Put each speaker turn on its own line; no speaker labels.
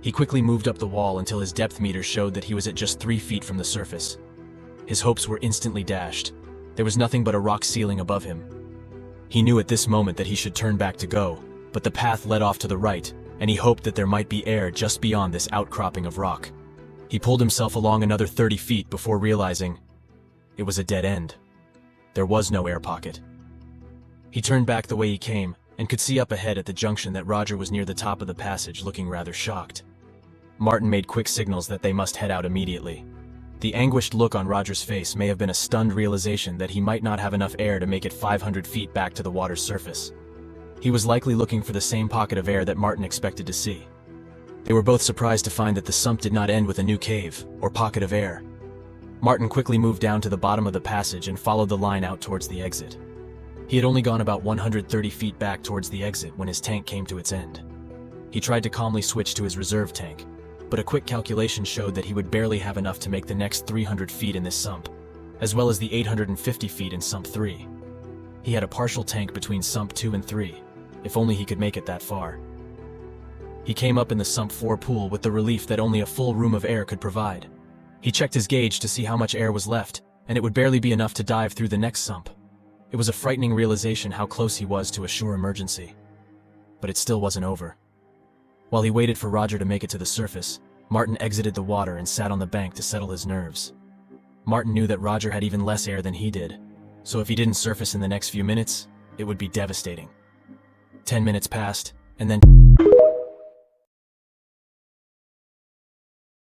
He quickly moved up the wall until his depth meter showed that he was at just 3 feet from the surface. His hopes were instantly dashed. There was nothing but a rock ceiling above him. He knew at this moment that he should turn back to go, but the path led off to the right, and he hoped that there might be air just beyond this outcropping of rock. He pulled himself along another 30 feet before realizing it was a dead end. There was no air pocket. He turned back the way he came, and could see up ahead at the junction that Roger was near the top of the passage, looking rather shocked. Martin made quick signals that they must head out immediately. The anguished look on Roger's face may have been a stunned realization that he might not have enough air to make it 500 feet back to the water's surface. He was likely looking for the same pocket of air that Martin expected to see. They were both surprised to find that the sump did not end with a new cave, or pocket of air. Martin quickly moved down to the bottom of the passage and followed the line out towards the exit. He had only gone about 130 feet back towards the exit when his tank came to its end. He tried to calmly switch to his reserve tank, but a quick calculation showed that he would barely have enough to make the next 300 feet in this sump, as well as the 850 feet in Sump 3. He had a partial tank between Sump 2 and 3, if only he could make it that far. He came up in the Sump 4 pool with the relief that only a full room of air could provide. He checked his gauge to see how much air was left, and it would barely be enough to dive through the next sump. It was a frightening realization how close he was to a sure emergency. But it still wasn't over. While he waited for Roger to make it to the surface, Martin exited the water and sat on the bank to settle his nerves. Martin knew that Roger had even less air than he did, so if he didn't surface in the next few minutes, it would be devastating. 10 minutes passed, and then